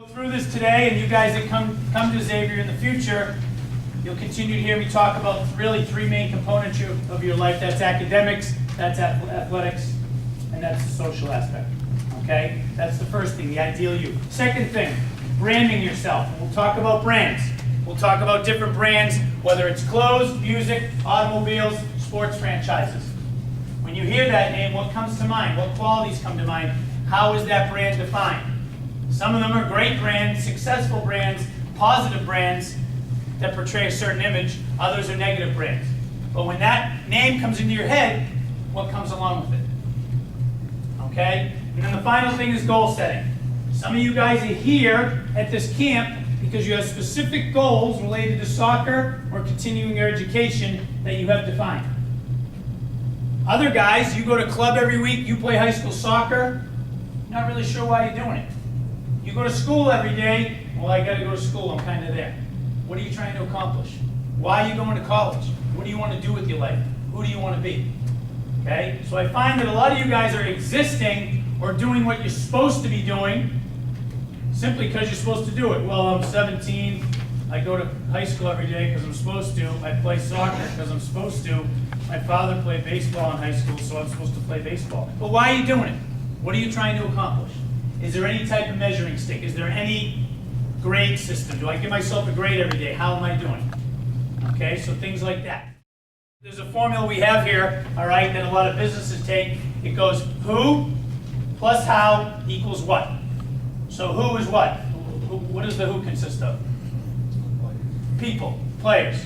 Through this today, and you guys that come to Xavier in the future, you'll continue to hear me talk about really three main components of your life. That's academics, that's athletics, and that's the social aspect. Okay? That's the first thing, the ideal you. Second thing, branding yourself. We'll talk about brands. We'll talk about different brands, whether it's clothes, music, automobiles, sports franchises. When you hear that name, what comes to mind? What qualities come to mind? How is that brand defined? Some of them are great brands, successful brands, positive brands that portray a certain image. Others are negative brands. But when that name comes into your head, what comes along with it? Okay? And then the final thing is goal setting. Some of you guys are here at this camp because you have specific goals related to soccer or continuing your education that you have defined. Other guys, you go to club every week, you play high school soccer, not really sure why you're doing it. You go to school every day, well, I got to go to school, I'm kind of there. What are you trying to accomplish? Why are you going to college? What do you want to do with your life? Who do you want to be? Okay? So I find that a lot of you guys are existing or doing what you're supposed to be doing simply because you're supposed to do it. Well, I'm 17, I go to high school every day because I'm supposed to. I play soccer because I'm supposed to. My father played baseball in high school, so I'm supposed to play baseball. But why are you doing it? What are you trying to accomplish? Is there any type of measuring stick? Is there any grade system? Do I give myself a grade every day? How am I doing? Okay, so things like that. There's a formula we have here, all right, that a lot of businesses take. It goes who plus how equals what. So who is what? What does the who consist of? People, players,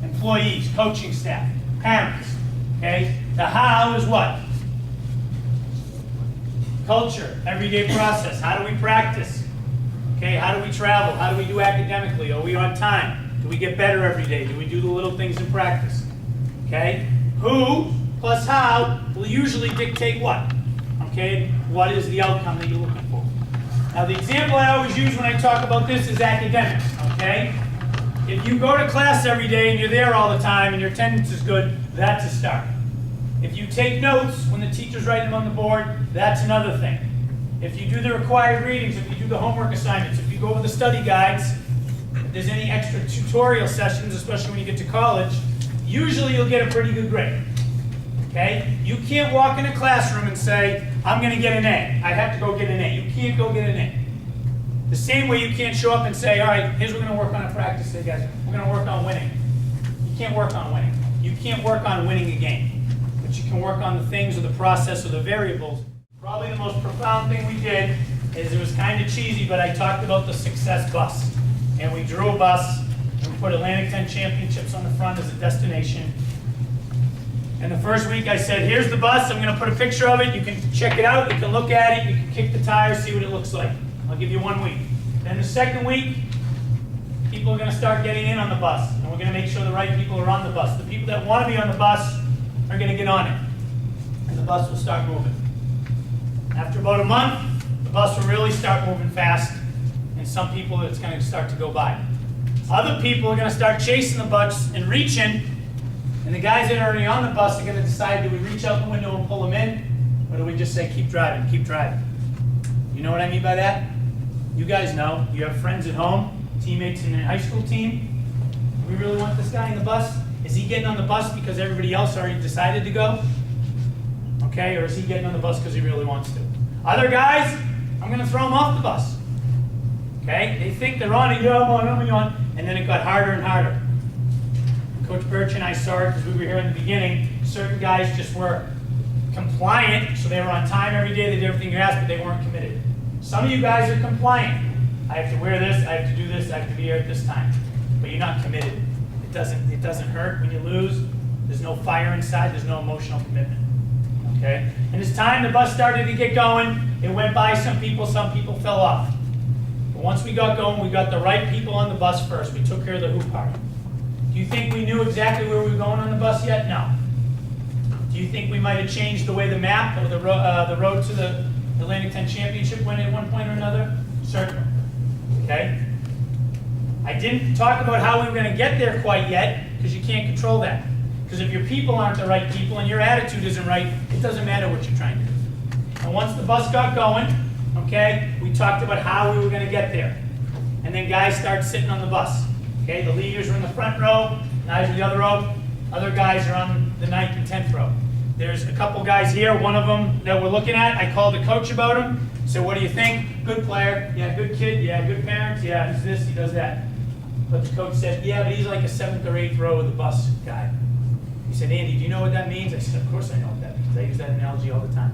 employees, coaching staff, parents. Okay, the how is what? Culture, everyday process. How do we practice? Okay, how do we travel? How do we do academically? Are we on time? Do we get better every day? Do we do the little things in practice? Okay, who plus how will usually dictate what? Okay, what is the outcome that you're looking for? Now the example I always use when I talk about this is academics, okay? If you go to class every day and you're there all the time and your attendance is good, that's a start. If you take notes when the teacher's writing them on the board, that's another thing. If you do the required readings, if you do the homework assignments, if you go over the study guides, if there's any extra tutorial sessions, especially when you get to college, usually you'll get a pretty good grade. Okay? You can't walk in a classroom and say, I'm going to get an A. I have to go get an A. You can't go get an A. The same way you can't show up and say, all right, here's what we're going to work on at practice today, guys. We're going to work on winning. You can't work on winning. You can't work on winning a game. But you can work on the things or the process or the variables. Probably the most profound thing we did is it was kind of cheesy, but I talked about the success bus. And we drew a bus, and we put Atlantic 10 Championships on the front as a destination. And the first week I said, here's the bus, I'm going to put a picture of it, you can check it out, you can look at it, you can kick the tires, see what it looks like. I'll give you 1 week. Then the second week, people are going to start getting in on the bus, and we're going to make sure the right people are on the bus. The people that want to be on the bus are going to get on it, and the bus will start moving. After about a month, the bus will really start moving fast, and some people it's going to start to go by. Other people are going to start chasing the bus and reaching, and the guys that are already on the bus are going to decide, do we reach out the window and pull them in, or do we just say, keep driving, keep driving? You know what I mean by that? You guys know. You have friends at home, teammates in the high school team. Do we really want this guy in the bus? Is he getting on the bus because everybody else already decided to go? Okay, or is he getting on the bus because he really wants to? Other guys, I'm going to throw them off the bus. Okay, they think they're on it, yeah, I'm on, and then it got harder and harder. Coach Birch and I saw it because we were here in the beginning. Certain guys just were compliant, so they were on time every day, they did everything you asked, but they weren't committed. Some of you guys are compliant. I have to wear this, I have to do this, I have to be here at this time. But you're not committed. It doesn't hurt when you lose. There's no fire inside, there's no emotional commitment. Okay? And as time the bus started to get going, it went by some people fell off. But once we got going, we got the right people on the bus first. We took care of the who part. Do you think we knew exactly where we were going on the bus yet? No. Do you think we might have changed the way the map or the road to the Atlantic 10 Championship went at one point or another? Certainly. Okay? I didn't talk about how we were going to get there quite yet, because you can't control that. Because if your people aren't the right people and your attitude isn't right, it doesn't matter what you're trying to do. And once the bus got going, okay, we talked about how we were going to get there. And then guys start sitting on the bus. Okay, the leaders are in the front row, guys in the other row, other guys are on the 9th and 10th row. There's a couple guys here, one of them that we're looking at, I called the coach about him. So what do you think? Good player, yeah, good kid, yeah, good parents, yeah, he's this, he does that. But the coach said, yeah, but he's like a 7th or 8th row of the bus guy. He said, Andy, do you know what that means? I said, of course I know what that means. I use that analogy all the time.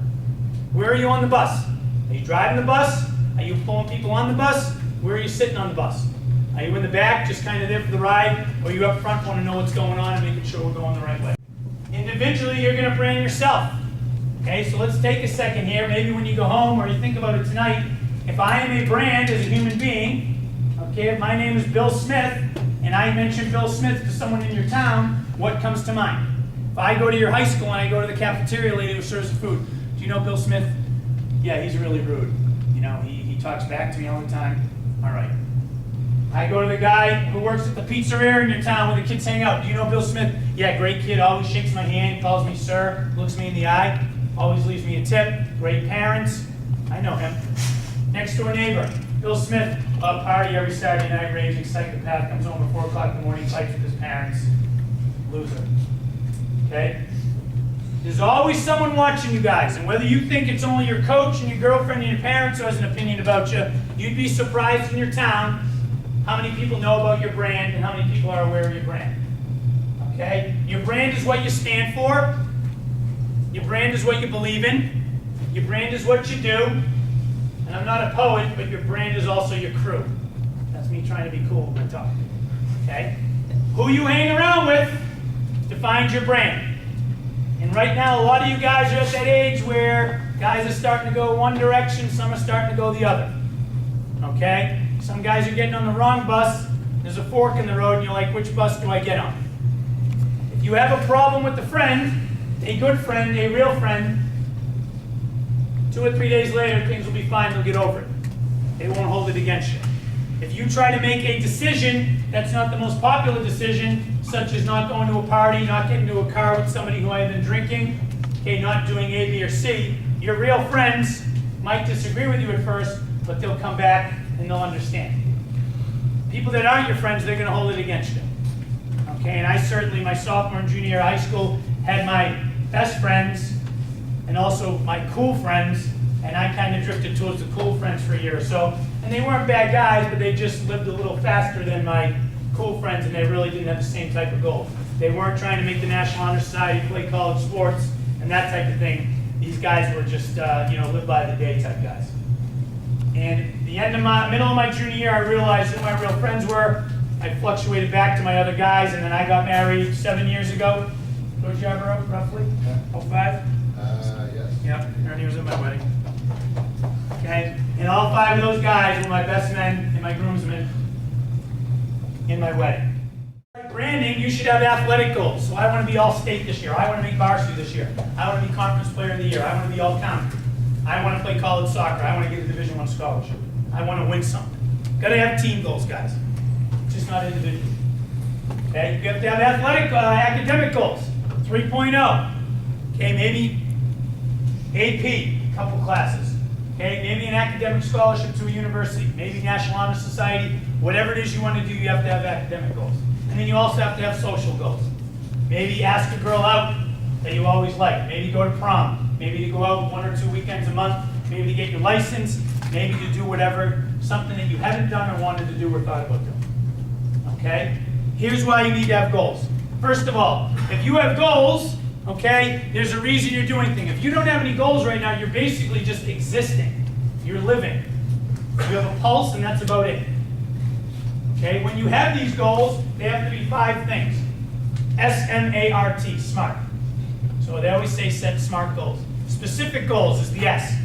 Where are you on the bus? Are you driving the bus? Are you pulling people on the bus? Where are you sitting on the bus? Are you in the back, just kind of there for the ride? Or are you up front, want to know what's going on and making sure we're going the right way? Individually, you're going to brand yourself. Okay, so let's take a second here. Maybe when you go home or you think about it tonight, if I am a brand as a human being, okay, if my name is Bill Smith, and I mention Bill Smith to someone in your town, what comes to mind? If I go to your high school and I go to the cafeteria lady who serves the food, do you know Bill Smith? Yeah, he's really rude. You know, he talks back to me all the time. All right. I go to the guy who works at the pizzeria in your town where the kids hang out. Do you know Bill Smith? Yeah, great kid, always shakes my hand, calls me sir, looks me in the eye, always leaves me a tip, great parents. I know him. Next door neighbor, Bill Smith, party every Saturday night, raging psychopath, comes home at 4 o'clock in the morning, fights with his parents. Loser. Okay? There's always someone watching you guys, and whether you think it's only your coach and your girlfriend and your parents who has an opinion about you, you'd be surprised in your town how many people know about your brand and how many people are aware of your brand. Okay? Your brand is what you stand for. Your brand is what you believe in. Your brand is what you do. And I'm not a poet, but your brand is also your crew. That's me trying to be cool when I talk. Okay? Who you hang around with defines your brand. And right now, a lot of you guys are at that age where guys are starting to go one direction, some are starting to go the other. Okay? Some guys are getting on the wrong bus, there's a fork in the road, and you're like, which bus do I get on? If you have a problem with a friend, a good friend, a real friend, 2 or 3 days later, things will be fine, they'll get over it. They won't hold it against you. If you try to make a decision that's not the most popular decision, such as not going to a party, not getting into a car with somebody who I've been drinking, okay, not doing A, B, or C, your real friends might disagree with you at first, but they'll come back and they'll understand. People that aren't your friends, they're going to hold it against you. Okay, and I certainly, my sophomore and junior year of high school, had my best friends and also my cool friends, and I kind of drifted towards the cool friends for a year or so. And they weren't bad guys, but they just lived a little faster than my cool friends, and they really didn't have the same type of goals. They weren't trying to make the National Honor Society, play college sports, and that type of thing. These guys were just, live by the day type guys. And the middle of my junior year, I realized who my real friends were. I fluctuated back to my other guys, and then I got married 7 years ago. George Yarborough, roughly? Yeah. 05? Yes. Yep, Ernie was at my wedding. Okay, and all 5 of those guys were my best men and my groomsmen in my wedding. Branding, you should have athletic goals. So I want to be all-state this year. I want to make varsity this year. I want to be conference player of the year. I want to be all-county. I want to play college soccer. I want to get a Division I scholarship. I want to win something. Got to have team goals, guys. Just not individual. Okay, you have to have athletic, academic goals. 3.0. Okay, maybe AP, a couple classes. Okay, maybe an academic scholarship to a university. Maybe National Honor Society. Whatever it is you want to do, you have to have academic goals. And then you also have to have social goals. Maybe ask a girl out that you always like. Maybe go to prom. Maybe to go out 1 or 2 weekends a month. Maybe to get your license. Maybe to do whatever, something that you haven't done or wanted to do or thought about doing. Okay? Here's why you need to have goals. First of all, if you have goals, okay, there's a reason you're doing things. If you don't have any goals right now, you're basically just existing. You're living. You have a pulse, and that's about it. Okay? When you have these goals, they have to be 5 things. S-M-A-R-T, SMART. So they always say set SMART goals. Specific goals is the S.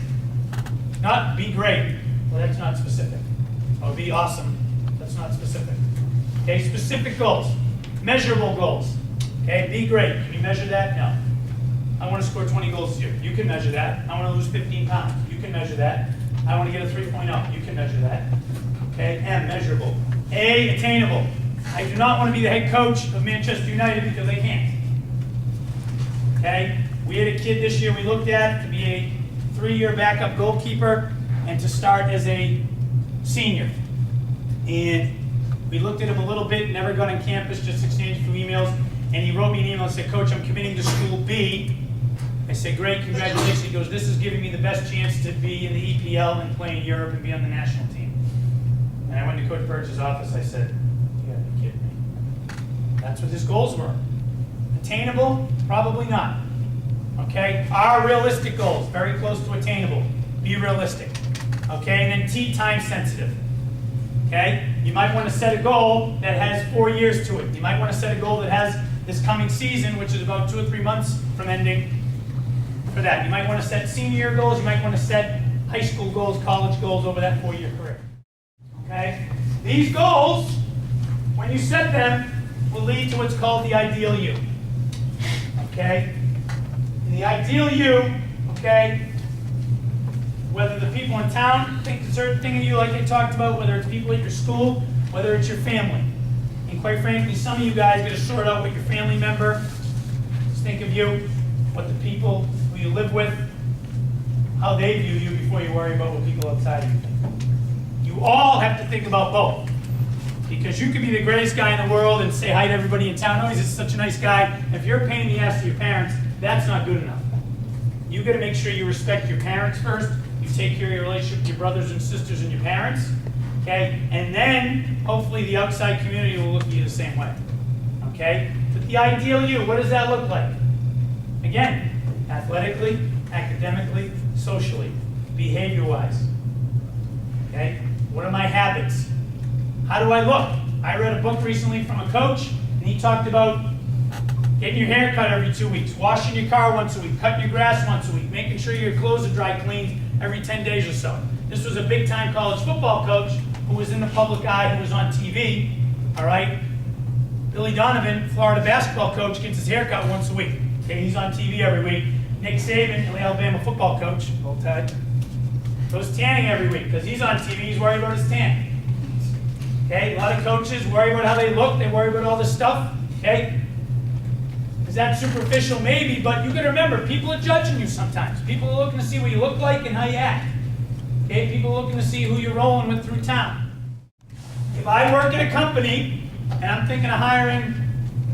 Not be great. Well, that's not specific. Or be awesome. That's not specific. Okay, specific goals. Measurable goals. Okay, be great. Can you measure that? No. I want to score 20 goals this year. You can measure that. I want to lose 15 pounds. You can measure that. I want to get a 3.0. You can measure that. Okay, M, measurable. A, attainable. I do not want to be the head coach of Manchester United because I can't. Okay? We had a kid this year we looked at to be a 3-year backup goalkeeper. and to start as a senior. And we looked at him a little bit, never got on campus, just exchanged a few emails, and he wrote me an email and said, Coach, I'm committing to school B. I said, great, congratulations. He goes, this is giving me the best chance to be in the EPL and play in Europe and be on the national team. And I went to Coach Birch's office, I said, you gotta be kidding me. That's what his goals were. Attainable? Probably not. Okay? Are realistic goals, very close to attainable. Be realistic. Okay? And then T, time sensitive. Okay? You might want to set a goal that has 4 years to it. You might want to set a goal that has this coming season, which is about 2 or 3 months from ending, for that. You might want to set senior year goals. You might want to set high school goals, college goals over that 4-year career. Okay? These goals, when you set them, will lead to what's called the ideal you. Okay? And the ideal you, okay, whether the people in town think a certain thing of you like I talked about, whether it's people at your school, whether it's your family. And quite frankly, some of you guys got to sort out what your family member think of you, what the people who you live with, how they view you before you worry about what people outside of you think. You all have to think about both. Because you could be the greatest guy in the world and say hi to everybody in town. Oh, he's just such a nice guy. If you're a pain in the ass to your parents, that's not good enough. You got to make sure you respect your parents first. You take care of your relationship with your brothers and sisters and your parents. Okay? And then, hopefully, the outside community will look at you the same way. Okay? But the ideal you, what does that look like? Again, athletically, academically, socially, behavior-wise. Okay? What are my habits? How do I look? I read a book recently from a coach, and he talked about getting your hair cut every 2 weeks, washing your car once a week, cutting your grass once a week, making sure your clothes are dry cleaned every 10 days or so. This was a big-time college football coach who was in the public eye, who was on TV, all right? Billy Donovan, Florida basketball coach, gets his hair cut once a week. Okay, he's on TV every week. Nick Saban, the Alabama football coach, roll tide, goes tanning every week because he's on TV, he's worried about his tan. Okay, a lot of coaches worry about how they look, they worry about all this stuff, okay? Is that superficial? Maybe, but you gotta remember, people are judging you sometimes. People are looking to see what you look like and how you act. Okay, people are looking to see who you're rolling with through town. If I work at a company and I'm thinking of hiring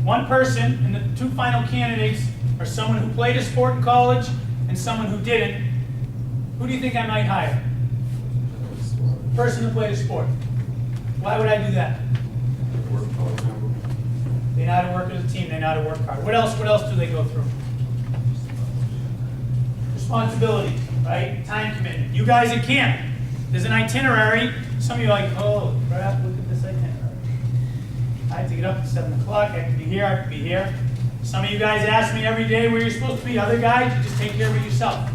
one person and the 2 final candidates are someone who played a sport in college and someone who didn't, who do you think I might hire? Person who played a sport. Why would I do that? They know how to work as a team. They know how to work hard. What else do they go through? Responsibilities, right? Time commitment. You guys at camp, there's an itinerary. Some of you are like, oh, crap, look at this itinerary. I have to get up at 7 o'clock. I have to be here. I have to be here. Some of you guys ask me every day where you're supposed to be. Other guys, you just take care of it yourself.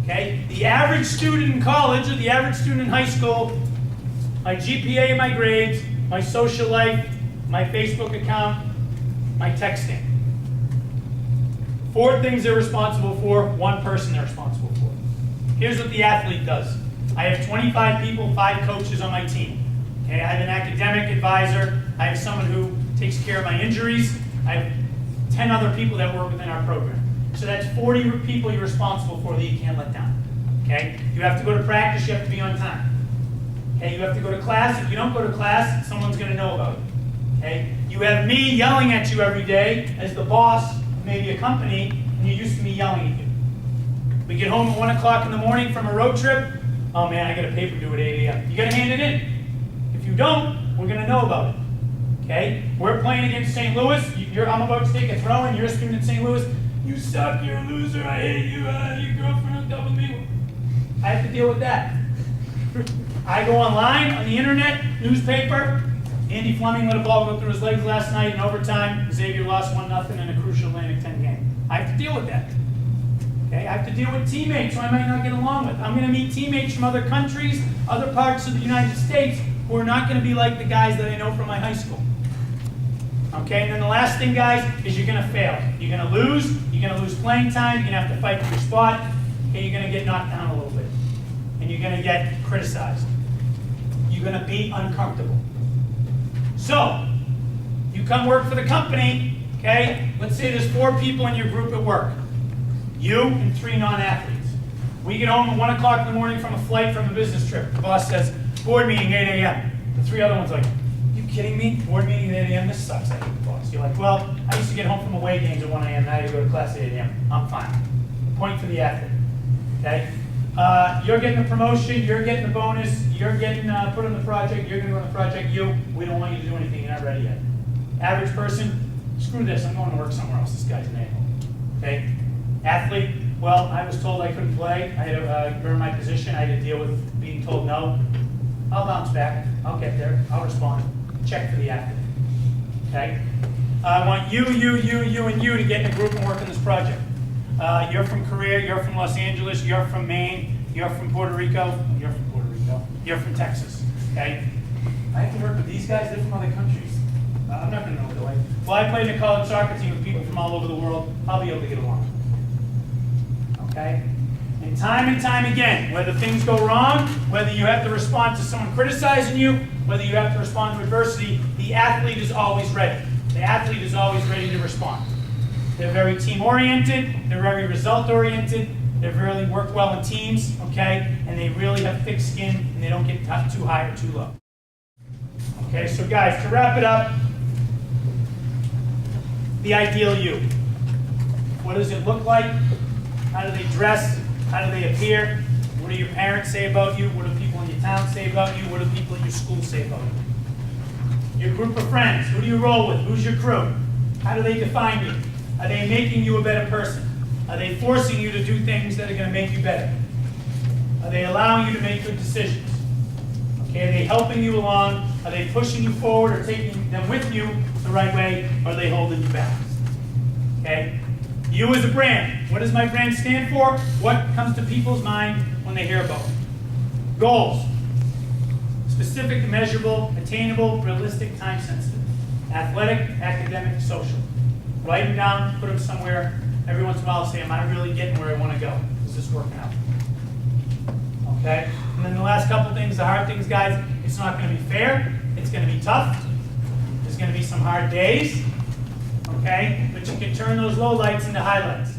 Okay? The average student in college or the average student in high school, my GPA and my grades, my social life, my Facebook account, my texting. 4 things they're responsible for, 1 person they're responsible for. Here's what the athlete does. I have 25 people, 5 coaches on my team. Okay, I have an academic advisor. I have someone who takes care of my injuries. I have 10 other people that work within our program. So that's 40 people you're responsible for that you can't let down. Okay? You have to go to practice, you have to be on time. Okay, you have to go to class. If you don't go to class, someone's going to know about it. Okay? You have me yelling at you every day as the boss of maybe a company, and you're used to me yelling at you. We get home at 1 o'clock in the morning from a road trip. Oh man, I got a paper due at 8 a.m. You got to hand it in. If you don't, we're going to know about it. Okay? We're playing against St. Louis. I'm about to take a throw, and you're a student at St. Louis. You suck. You're a loser. I hate you. Your girlfriend hooked up with me. I have to deal with that. I go online, on the internet, newspaper. Andy Fleming let a ball go through his legs last night in overtime. Xavier lost 1-0 in a crucial Atlantic 10 game. I have to deal with that. Okay? I have to deal with teammates who I might not get along with. I'm going to meet teammates from other countries, other parts of the United States, who are not going to be like the guys that I know from my high school. Okay? And then the last thing, guys, is you're going to fail. You're going to lose. You're going to lose playing time. You're going to have to fight for your spot. Okay? You're going to get knocked down a little bit. And you're going to get criticized. You're going to be uncomfortable. So, you come work for the company, okay? Let's say there's 4 people in your group at work. You and 3 non-athletes. We get home at 1 o'clock in the morning from a flight from a business trip. The boss says, board meeting 8 a.m. The three other ones like, you kidding me? Board meeting at 8 a.m.? This sucks. I hate the boss. You're like, well, I used to get home from away games at 1 a.m. Now you go to class at 8 a.m. I'm fine. Point for the athlete. Okay? You're getting a promotion. You're getting a bonus. You're getting put on the project. You're going to run the project. We don't want you to do anything. You're not ready yet. Average person, screw this. I'm going to work somewhere else. This guy's an a-hole. Okay? Athlete, well, I was told I couldn't play. I had to earn my position. I had to deal with being told no. I'll bounce back. I'll get there. I'll respond. Check for the athlete. Okay? I want you, and you to get in a group and work on this project. You're from Korea. You're from Los Angeles. You're from Maine. You're from Puerto Rico. You're from Puerto Rico. You're from Texas. Okay? I have to work with these guys. They're from other countries. I'm not going to know the way. Well, I played in a college soccer team with people from all over the world. I'll be able to get along. Okay? And time again, whether things go wrong, whether you have to respond to someone criticizing you, whether you have to respond to adversity, the athlete is always ready. The athlete is always ready to respond. They're very team-oriented, they're very result-oriented, they really work well in teams, okay? And they really have thick skin, and they don't get too high or too low. Okay, so guys, to wrap it up, the ideal you. What does it look like? How do they dress? How do they appear? What do your parents say about you? What do people in your town say about you? What do people at your school say about you? Your group of friends, who do you roll with? Who's your crew? How do they define you? Are they making you a better person? Are they forcing you to do things that are going to make you better? Are they allowing you to make good decisions? Okay, are they helping you along? Are they pushing you forward or taking them with you the right way? Or are they holding you back? Okay? You as a brand. What does my brand stand for? What comes to people's mind when they hear about it? Goals. Specific, measurable, attainable, realistic, time-sensitive. Athletic, academic, social. Write them down, put them somewhere. Every once in a while say, am I really getting where I want to go? Is this working out? Okay? And then the last couple things, the hard things, guys, it's not going to be fair. It's going to be tough. There's going to be some hard days. Okay? But you can turn those lowlights into highlights.